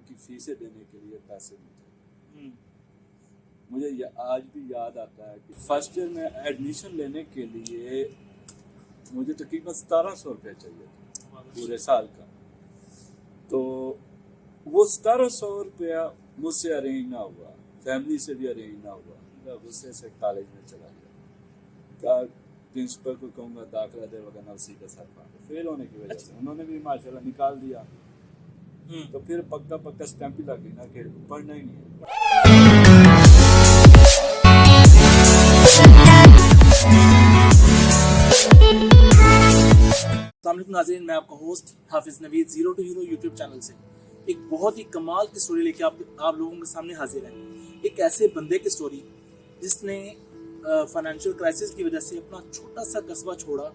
کی فیسیں دینے کے لیے پیسے نہیں تھے. مجھے آج بھی یاد آتا ہے کہ فرسٹ ایئر میں ایڈمیشن لینے کے لیے مجھے تقریباً 1700 روپے چاہیے تھا پورے سال کا. تو وہ 1700 روپیہ مجھ سے ارینج نہ ہوا, فیملی سے بھی ارینج نہ ہوا. غصے سے کالج میں چلا گیا. پرنسپل کو کہوں گا داخلہ دے وغیرہ اسی کا سر پا فیل ہونے کی وجہ سے انہوں نے بھی ماشاء اللہ نکال دیا. تو پھر پکا اسٹیمپ ہی لگ گئی نا کہ پڑھنا ہی نہیں ہے. السلام علیکم ناظرین, میں آپ کا host Hafiz Naveed zero to hero YouTube channel سے ایک بہت ہی کمال کی سٹوری لے کے آپ لوگوں کے سامنے حاضر ہیں. ایک ایسے بندے کی سٹوری جس نے فائنینشیل کرائسس کی وجہ سے اپنا چھوٹا سا قصبہ چھوڑا,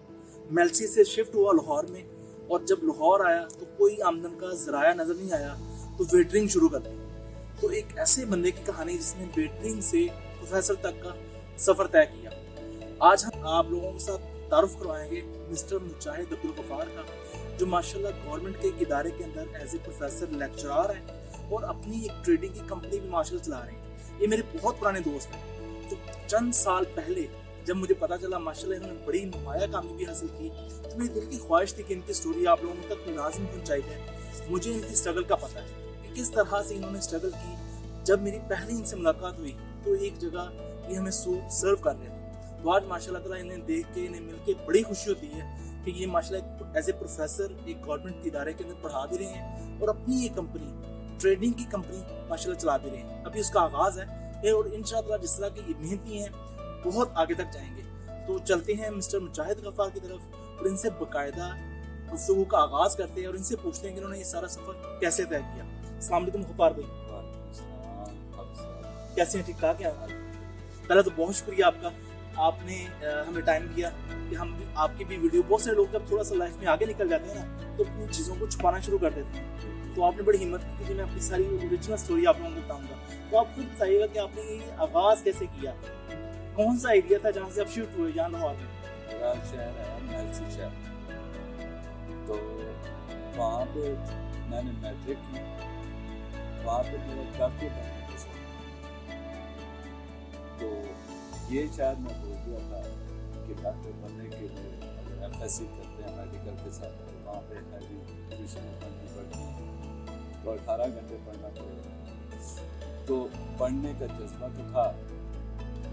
میلسی سے شفٹ ہوا لاہور میں, اور جب لاہور آیا تو کوئی آمدن کا ذرائع نظر نہیں آیا تو ویٹرنگ شروع کر دی. تو ایک ایسے بندے کی کہانی جس نے ویٹرنگ سے پروفیسر تک کا سفر طے کیا. آج ہم آپ لوگوں کے ساتھ تعارف کروائیں گے مسٹر مجاہد عبدالغفار کا, جو ماشاءاللہ گورنمنٹ کے ایک ادارے کے اندر ایز اے پروفیسر لیکچرار ہیں اور اپنی ایک ٹریڈنگ کی کمپنی بھی ماشاءاللہ چلا رہے ہیں. یہ میرے بہت پرانے دوست ہیں. تو چند سال پہلے جب مجھے پتا چلا ماشاءاللہ انہوں نے بڑی نمایاں کامیابی حاصل کی, تو میری دل کی خواہش تھی کہ ان کی سٹوری آپ لوگوں تک لازم پہنچائی جائے. مجھے ان کی اسٹرگل کا پتہ ہے کہ کس طرح سے انہوں نے اسٹرگل کی. جب میری پہلی ان سے ملاقات ہوئی تو ایک جگہ یہ ہمیں سرو کر رہے تھے. تو آج ماشاءاللہ تعالیٰ انہیں دیکھ کے انہیں مل کے بڑی خوشی ہوتی ہے کہ یہ ماشاءاللہ ایز اے پروفیسر ایک گورنمنٹ کے ادارے کے اندر پڑھا بھی رہے ہیں اور اپنی یہ کمپنی ٹریڈنگ کی کمپنی ماشاءاللہ چلا بھی رہے ہیں. ابھی اس کا آغاز ہے اور انشاءاللہ جس طرح کی یہ محنتی ہیں بہت آگے تک جائیں گے. تو چلتے ہیں مسٹر مجاہد غفار کی طرف اور ان سے باقاعدہ گفتگو کا آغاز کرتے ہیں اور ان سے پوچھتے ہیں کہ انہوں نے یہ سارا سفر کیسے طے کیا. السلام علیکم غفار بھائی, کیسے ہیں؟ ٹھیک ٹھاک ہیں؟ پہلے تو بہت شکریہ آپ کا, آپ نے ہمیں ٹائم دیا کہ ہم بھی آپ کی بھی ویڈیو. بہت سارے لوگ جب تھوڑا سا لائف میں آگے نکل جاتے ہیں نا تو اپنی چیزوں کو چھپانا شروع کر دیتے ہیں. تو آپ نے بڑی ہمت کی کہ میں اپنی ساری اوریجنل سٹوری آپ لوگوں کو بتاؤں گا. تو آپ خود بتائیے گا کہ آپ نے یہ آغاز کیسے کیا, کون سا ایریا تھا جہاں سے آپ شفٹ ہوئے جہاں لاہور میں؟ میرا شہر ہے میلسی شہر. تو وہاں پہ میں نے میٹرک کی, وہاں پہ میرا ڈاکٹر بننے کا شوق. تو یہ شاید میں بول دیا تھا کہ ڈاکٹر بننے کے لیے اگر ایف ایس سی کرتے ہیں میڈیکل کے ساتھ تو وہاں پہ ہیوی ٹیوشن پڑھنی پڑتی ہے تو 18 گھنٹے پڑھنا پڑے گا. تو پڑھنے کا جذبہ تو تھا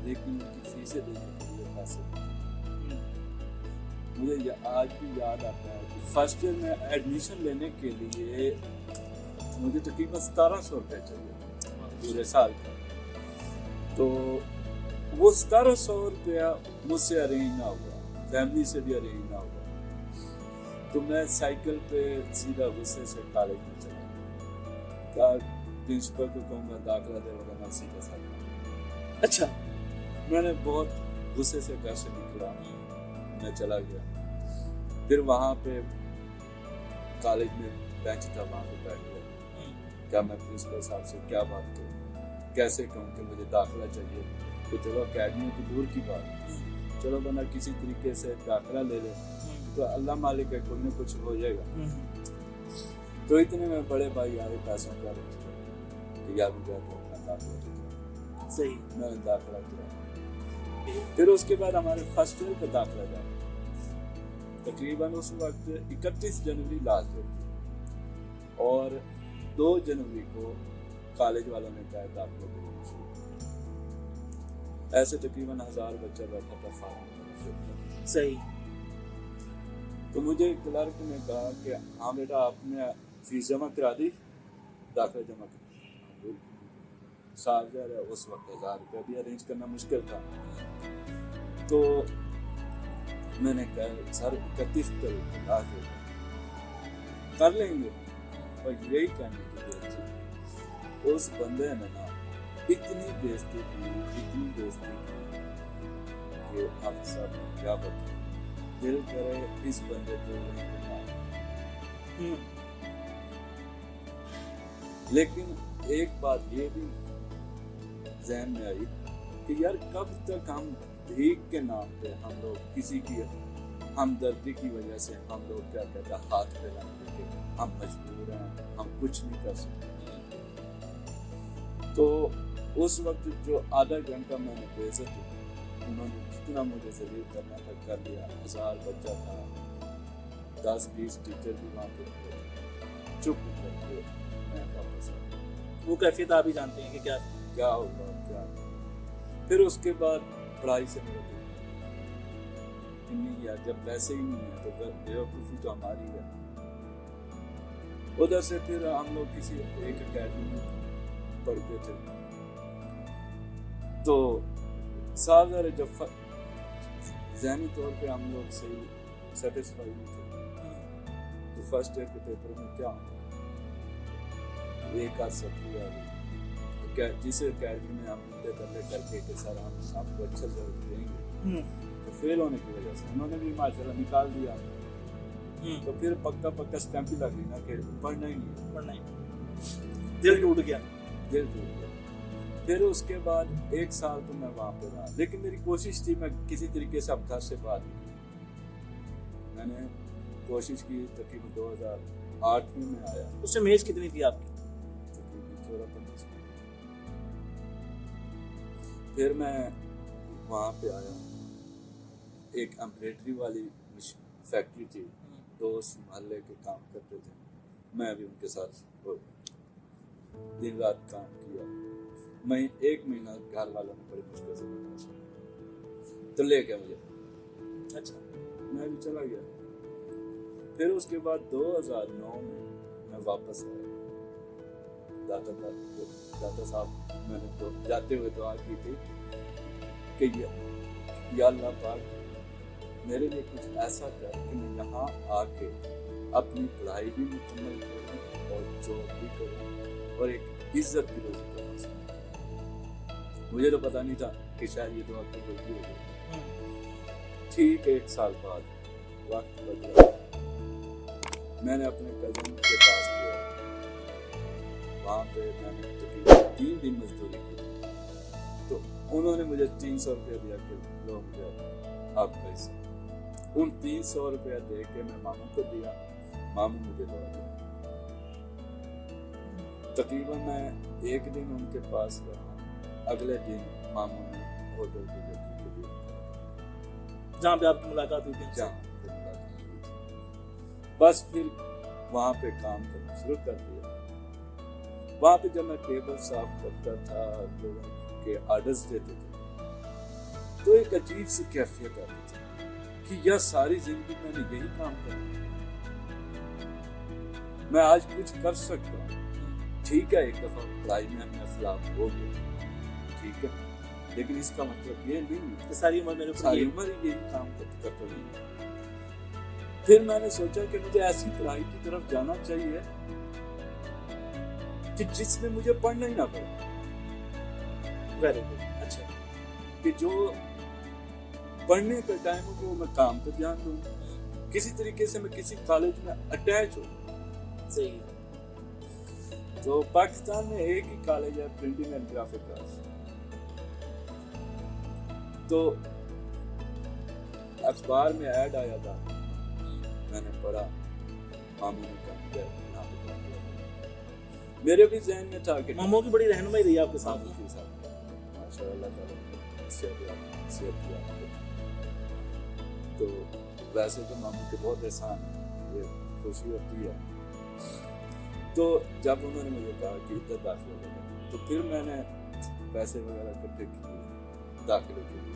لیکن ان کی فیسیں دینے کے لیے پیسے نہیں تھے. مجھے آج بھی یاد آتا ہے کہ فرسٹ ایئر میں ایڈمیشن لینے کے لیے مجھے تقریباً 1700 روپے چاہیے تھا پورے سال کا. تو وہ 1700 روپیہ مجھ سے ارینج نہ ہوا, فیملی سے بھی ارینج نہ ہوا. تو میں سائیکل پہ سیدھا غصے سے کالج میں چلا گیا. پرنسپل کو کہوں گا داخلہ دے وغیرہ اسی کا سر. اچھا, میں نے بہت غصے سے گھر سے نکلا, میں چلا گیا. پھر وہاں پہ کالج میں بینچ تھا, وہاں پہ بیٹھ گیا. کیا میں پرنسپل صاحب سے کیا بات کروں, کیسے کہوں کہ مجھے داخلہ چاہیے. تو چلو اکیڈمی کی دور کی بات, چلو بندہ کسی طریقے سے داخلہ لے لے تو اللہ مالک ہے, کوئی نہ کچھ ہو جائے گا. تو اتنے میں بڑے بھائی آئے پیسوں کا کہ یار مجھے اپنا داخلہ کیا. صحیح, میں نے داخلہ کیا. پھر اس کے بعد ہمارے فرسٹ ایئر کا داخلہ جائے تقریباً اس وقت 31 جنوری لاسٹ ڈیٹ تھی اور 2 جنوری کو کالج والوں نے کہا داخلہ دینا شروع. ایسے تقریباً 1000 بچہ بیٹھا تھا فارم. صحیح. تو مجھے کلرک نے کہا کہ ہاں بیٹا آپ نے فیس جمع کرا دی, داخلہ جمع کرا. سال جا رہا ہے, اس وقت 1000 روپیہ بھی ارینج کرنا مشکل تھا. تو میں نے کہا سر 31 تاریخ لاسٹ ڈیٹ کر لیں گے. اور یہی کہنے کی دیر تھی. اس بندے نے نا اتنی بےزتی کی کہ آپ صاحب نے کیا بتا, دل کرے اس بندے کو نہیں. لیکن ایک بات یہ بھی ذہن میں آئی کہ یار کب تک ہم بھیک کے نام پہ ہم لوگ کسی کی ہمدردی کی وجہ سے ہم لوگ کیا کہتے ہیں ہاتھ پہ لانے کے ہم مجبور ہیں, ہم کچھ نہیں کر سکتے. تو اس وقت جو آدھا گھنٹہ میں نے بےعزت انہوں نے جتنا مجھے ذلیل کرنا تھا کر لیا. 1000 بچہ تھا, 10-20 ٹیچر بھی وہاں پہ تھے. چپ کر کے میں واپس آیا. وہ کیفیت آپ ہی جانتے ہیں کہ کیا ہوگا کیا. پھر اس کے بعد پڑھائی سے میرے نہیں کیا. جب پیسے ہی نہیں ہیں تو بیوقوفی تو ہماری ہے. ادھر سے پھر ہم لوگ کسی ایک اکیڈمی میں پڑھتے تھے. تو صاف ظاہر ہے جب ذہنی طور پہ ہم لوگ صحیح سیٹسفائی نہیں تھے تو فرسٹ ایئر کے پیپر میں کیا ہوگا. ایک آدھ سپلی آ گئی جس اکیڈمی میں ہم انتظار کر کے کہ سر ہم آپ کو اچھا ضرورت دیں گے, تو فیل ہونے کی وجہ سے انہوں نے بھی ماشاءاللہ نکال دیا. تو پھر پکا اسٹیمپ ہی لگ گئی نا کہ پڑھنا ہی نہیں. دل ٹوٹ گیا. پھر اس کے بعد 1 سال تو میں وہاں پہ رہا, لیکن میری کوشش تھی میں کسی طریقے سے اب گھر سے باہر نکلوں. میں نے کوشش کی, تقریباً 2008 میں آیا. اس میں ایج کتنی تھی آپ کی؟ تقریباً 14-15. پھر میں وہاں پہ آیا. ایک امبریڈری والی فیکٹری تھی, دوست محلے کے کام کرتے تھے. میں بھی ان کے ساتھ دن رات کام کیا. میں 1 مہینہ گھر والوں نے بڑی مشکل سے بنا تو لے گیا مجھے. اچھا, میں بھی چلا گیا. پھر اس کے بعد 2009 میں واپس آیا. دادا صاحب میں نے تو جاتے ہوئے دعا کی تھی کہ یا اللہ پاک میرے لیے کچھ ایسا کر کہ میں یہاں آ کے اپنی پڑھائی بھی مکمل کروں اور جاب بھی کروں اور ایک عزت کی روزی کما سکوں. مجھے تو پتہ نہیں تھا کہ شاید یہ دعا قبول بھی ہو گئی. ٹھیک 1 سال بعد وقت بدلا. میں نے اپنے کزن کے پاس گیا. وہاں پہ میں نے تقریباً 3 دن مزدوری کی. تو انہوں نے مجھے 300 روپے دیا کہ لو مجھے آپ کا حصہ. ان 300 روپے دے کے میں ماموں کو دیا, ماموں مجھے لوٹا دیا. تقریباً میں 1 دن ان کے پاس رہا. اگلے دن ماموں نے ہوٹل کو دیکھنے کے لیے جہاں پہ آپ کی ملاقات ہوئی تھی. بس پھر وہاں پہ کام کرنا شروع کر دیا. وہاں پہ جب میں ٹیبل صاف کرتا تھا, لوگوں کے آرڈرز دیتے تھے, تو ایک عجیب سی کیفیت آتی تھی کہ یہ ساری زندگی میں نے یہی کام کرنا. میں آج کچھ کر سکتا ہوں. ٹھیک ہے, ایک دفعہ پڑھائی میں ہم نے فلاپ ہو گیا, ٹھیک ہے, لیکن اس کا مطلب یہ نہیں کہ ساری عمر یہی کام کرتا رہی. پھر میں نے سوچا کہ مجھے ایسی پڑھائی کی طرف جانا چاہیے کہ جس میں مجھے پڑھنا ہی نہ پڑے. Very good. اچھا, کہ جو پڑھنے کا ٹائم ہو وہ میں کام پہ دھیان دوں, کسی طریقے سے میں کسی کالج میں اٹیچ ہوں. صحیح. تو پاکستان میں ایک ہی کالج ہے, پرنٹنگ اینڈ گرافک آرٹس. تو اخبار میں ایڈ آیا تھا, میں نے پڑھا, ماموں نے کہا یہاں پہ کام کیا. میرے بھی ذہن میں تھا کہ ماموں کی بڑی رہنمائی رہی آپ کے ساتھ. ماشاء اللہ تعالیٰ صحت دیا. تو ویسے تو ماموں کے بہت احسان, یہ خوشی ہوتی ہے. تو جب انہوں نے مجھے کہا کہ ادھر داخل ہو گیا, تو پھر میں نے پیسے وغیرہ اکٹھے کیے داخلے کے لیے.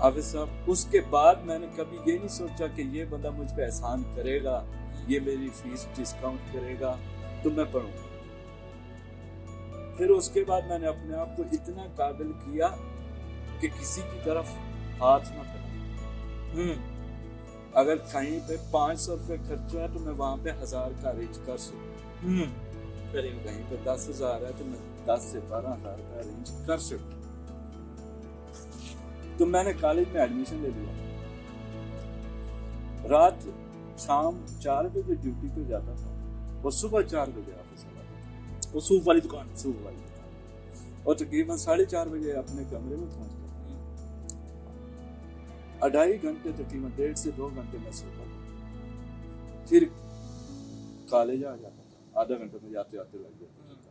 حافظ صاحب, اس کے بعد میں نے کبھی یہ نہیں سوچا کہ یہ بندہ مجھ پہ احسان کرے گا, یہ میری فیس ڈسکاؤنٹ کرے گا تو میں پڑھوں. پھر اس کے بعد میں نے اپنے آپ کو اتنا قابل کیا کہ کسی کی طرف ہاتھ نہ پھیلاؤں. اگر کہیں پہ 500 روپے خرچہ ہے تو میں وہاں پہ 1000 کا ارینج کر سکوں. کہیں پہ 10,000 ہے تو میں 10 سے 12,000 کا ارینج کر سکوں. تو میں نے کالج میں ایڈمیشن لے لیا. رات شام 4 بجے ڈیوٹی پہ جاتا تھا اور صبح 4 بجے آفس آتا تھا. وہ سوپ والی دکان. اور تقریباً 4:30 بجے اپنے کمرے میں پہنچ گیا. 2.5 گھنٹے تقریباً 1.5 سے 2 گھنٹے میں سوتا تھا. پھر کالج آ جاتا تھا. آدھا گھنٹہ میں جاتے آتے لگ جاتا تھا.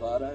12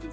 3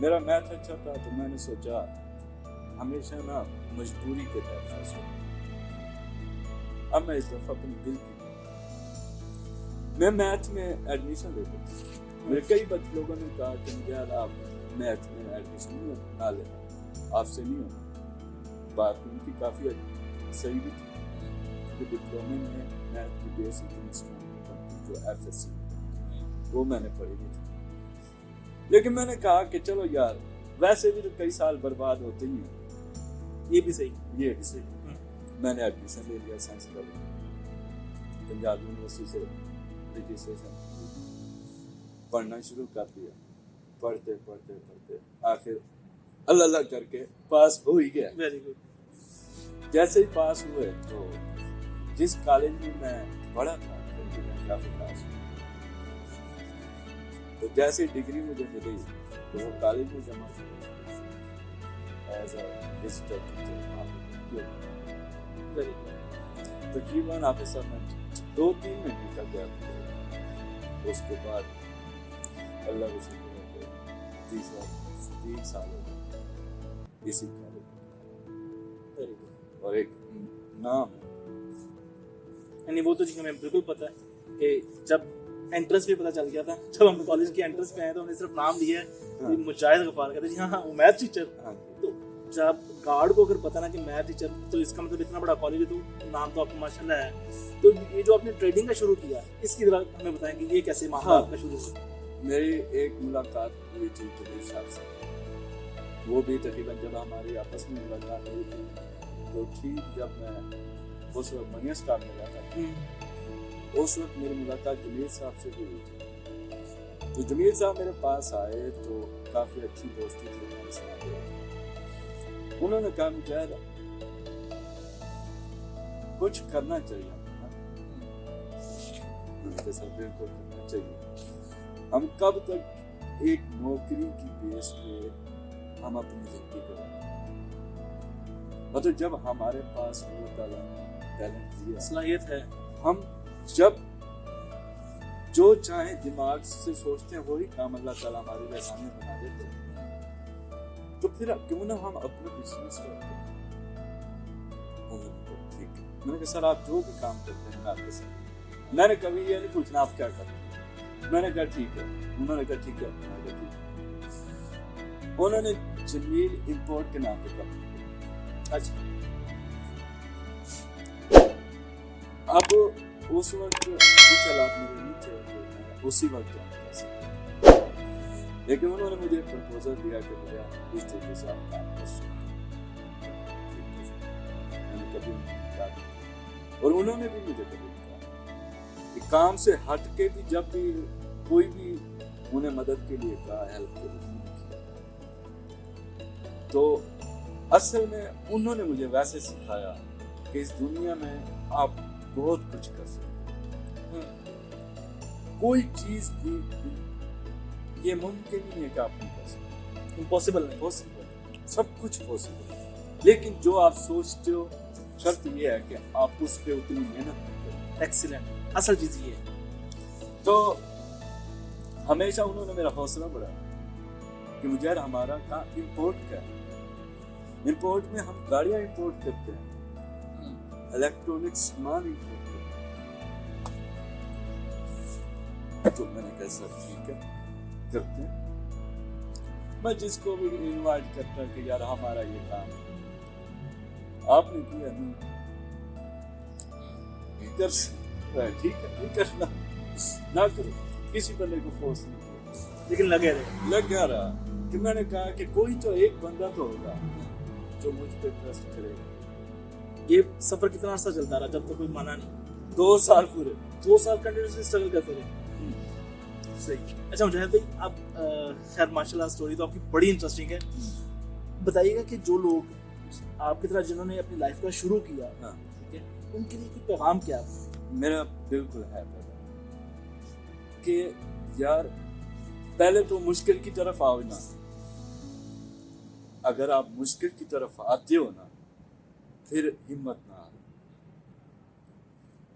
میرا میتھ اچھا تھا تو میں نے سوچا ہمیشہ نا مجبوری کے تحت فیصلہ. اب میں اس دفعہ اپنی دل کی میں میتھ میں ایڈمیشن لے لوں. میرے کئی لوگوں نے کہا کہ مجھے آپ میتھ میں ایڈمیشن نہ لینا، آپ سے نہیں ہونا. بات ان کی کافی صحیح بھی تھی کہ ڈپلومے میں میتھ کی بیس اتنی اسٹرانگ ہوتا جو ایف ایس سی وہ میں نے پڑھی نہیں تھی. لیکن میں نے کہا کہ چلو یار ویسے بھی تو کئی سال برباد ہوتے ہی ہیں، یہ بھی صحیح. میں نے ایڈمیشن لے لیا سائنس کا، پنجاب یونیورسٹی سے رجسٹریشن پڑھنا شروع کر دیا. پڑھتے آخر اللہ کر کے پاس ہو ہی گیا. Very good. جیسے ہی پاس ہوئے تو جس کالج میں میں پڑھا تھا کافی پاس ہوئے، تو جیسے ڈگری مجھے ملی تو وہ کالج میں جمع ایز اے وزٹر ٹیچر. تقریباً آفیسر میں 2-3 مہینے کا گیا تھا. اس کے بعد اللہ کے شکر ہے 3 سال ہو گئے اسی کالج اور ایک نام ہے. یعنی وہ تو جی ہمیں بالکل پتہ ہے کہ جب انٹرنس بھی پتہ چل گیا تھا، جب ہم کالج کے انٹرنس پہ آئے تو ہم نے صرف نام لیا ہے مجاہد غفار کہتے ہیں جی ہاں وہ میتھ ٹیچر. تو جب گارڈ کو اگر پتہ نا کہ میتھ ٹیچر تو اس کا مطلب اتنا بڑا کالج ہے تو نام تو آپ کو ماشاء اللہ ہے. تو یہ جو آپ نے ٹریڈنگ کا شروع کیا اس کی ذرا ہمیں بتائیں کہ یہ کیسے معاملہ آپ کا شروع ہوا؟ میری ایک ملاقات ہوئی تھی جلیل صاحب سے. وہ بھی تقریباً جب ہماری آپس میں ملاقات ہوئی تھی تو ٹھیک جب میں اس وقت منی اسٹار میں گیا تھا، اس وقت میری ملاقات جلیل صاحب سے بھی ہوئی تھی. تو جلیل صاحب میرے پاس آئے تو کافی اچھی دوستی تھی ہمارے ساتھ. انہوں نے کہا مجاہد کچھ کرنا چاہیے، بالکل کرنا چاہیے. ہم کب تک ایک نوکری کی بیس پہ ہم اپنی زندگی کریں؟ مطلب جب ہمارے پاس اللہ تعالیٰ نے ٹیلنٹ صلاحیت ہے، ہم جب جو چاہیں دماغ سے سوچتے ہیں وہی کام اللہ تعالیٰ ہمارے لیے سامنے بنا دیتے ہیں. تو پھر کیوں نہ ہم اپنا بزنس کرتے ہیں؟ ٹھیک ہے. میں نے کہا سر آپ جو بھی کام کرتے ہیں میں آپ کے ساتھ. میں نے کبھی یہ نہیں پوچھنا آپ کیا کرتے ہیں. میں نے کہا ٹھیک ہے. انہوں نے کہا ٹھیک ہے. میں نے کہا ٹھیک ہے. انہوں نے جمیل امپورٹ کے نام پہ کام. اچھا اب اس وقت کچھ حالات میرے نہیں تھے اسی وقت جانا کر سکتا، لیکن انہوں نے مجھے پرپوزل دیا کہ مجھے اس طریقے سے آپ کام کر سکتے. میں نے کبھی کہا اور انہوں نے بھی مجھے کبھی کہا کہ کام سے ہٹ کے بھی جب بھی کوئی بھی انہیں مدد کے لیے کہا ہیلپ کے لیے کیا. تو اصل میں انہوں نے مجھے ویسے سکھایا کہ اس دنیا میں آپ بہت کچھ کر سکتے ہیں. کوئی چیز بھی یہ ممکن نہیں ہے کہ آپ نہیں کر سکتے. امپاسبل نہیں، پاسبل، سب کچھ پاسبل ہے. لیکن جو آپ سوچتے ہو شرط یہ ہے کہ آپ اس پہ اتنی محنت کریں. ایکسیلنٹ، اصل چیز یہ ہے. تو ہمیشہ انہوں نے میرا حوصلہ بڑھایا کہ مجھے ہمارا کام امپورٹ کا ہے. امپورٹ میں ہم گاڑیاں امپورٹ کرتے ہیں، الیکٹرانک سامان امپورٹ کرتے ہیں. تو میں نے کہا سر ٹھیک ہے کرتے ہیں. میں جس کو بھی انوائٹ کرتا کہ یار ہمارا یہ کام ہے آپ نے کیا نہیں کر سکتا ہے ٹھیک ہے نہیں کرنا نہ کرو. کسی بندے کو فورس نہیں کرو، لیکن لگ گیا رہا کہ میں نے کہا کہ کوئی تو ایک بندہ تو ہوگا جو مجھ پہ ٹرسٹ کرے گا. یہ سفر کتنا عرصہ چلتا رہا جب تک کوئی مانا نہیں؟ 2 سال پورے 2 سال کنٹینیوسلی اسٹرگل کرتے رہے. صحیح. اچھا مجاہد بھائی آپ خیر ماشاء اللہ اسٹوری تو آپ کی بڑی انٹرسٹنگ ہے. بتائیے گا کہ جو لوگ آپ کی طرح جنہوں نے اپنی لائف کا شروع کیا ٹھیک ہے ان کے لیے کوئی پیغام کیا ہے؟ میرا بالکل ہے کہ یار پہلے تو مشکل کی طرف آؤ نا. اگر آپ مشکل کی طرف آتے ہو نا پھر ہمت نہ آ.